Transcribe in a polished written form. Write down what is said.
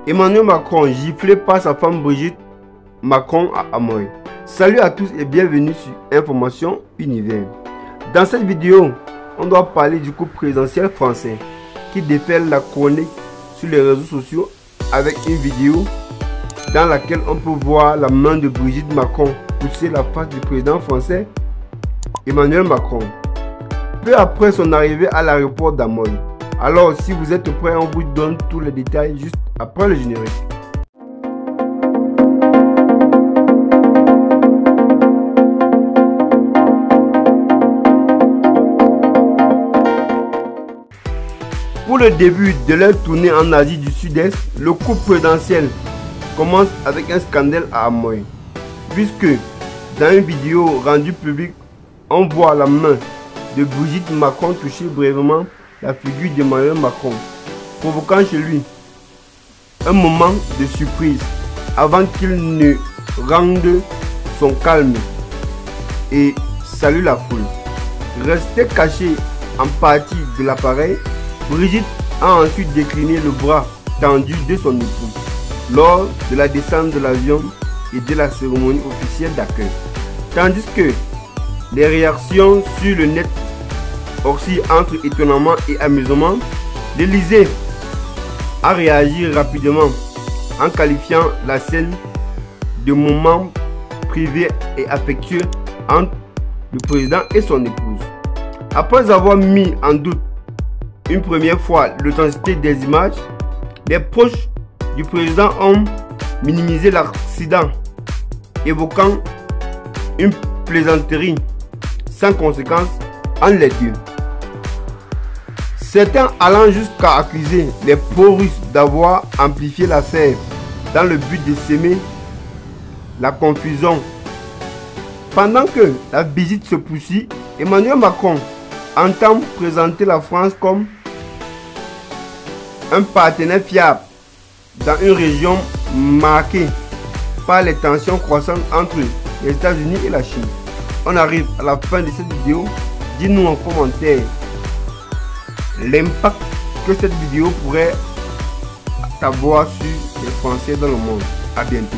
Emmanuel Macron giflé par sa femme Brigitte Macron à Amoy. Salut à tous et bienvenue sur Information Univers. Dans cette vidéo, on doit parler du couple présidentiel français qui déferle la chronique sur les réseaux sociaux avec une vidéo dans laquelle on peut voir la main de Brigitte Macron pousser la face du président français Emmanuel Macron. Peu après son arrivée à l'aéroport d'Amoy. Alors si vous êtes prêts, on vous donne tous les détails juste après le générique. Pour le début de leur tournée en Asie du Sud-Est, le couple présidentiel commence avec un scandale à Amoy, puisque dans une vidéo rendue publique, on voit la main de Brigitte Macron toucher brièvement la figure d'Emmanuel Macron, provoquant chez lui un moment de surprise avant qu'il ne rende son calme et salue la foule. Restée cachée en partie de l'appareil, Brigitte a ensuite décliné le bras tendu de son époux lors de la descente de l'avion et de la cérémonie officielle d'accueil. Tandis que les réactions sur le net oscillent entre étonnement et amusement, l'Élysée a réagi rapidement en qualifiant la scène de moment privé et affectueux entre le président et son épouse. Après avoir mis en doute une première fois l'authenticité des images, les proches du président ont minimisé l'accident, évoquant une plaisanterie sans conséquence entre les deux. Certains allant jusqu'à accuser les pro-russes d'avoir amplifié l'affaire dans le but de semer la confusion. Pendant que la visite se poursuit, Emmanuel Macron entend présenter la France comme un partenaire fiable dans une région marquée par les tensions croissantes entre les États-Unis et la Chine. On arrive à la fin de cette vidéo. Dis-nous en commentaire l'impact que cette vidéo pourrait avoir sur les Français dans le monde. À bientôt.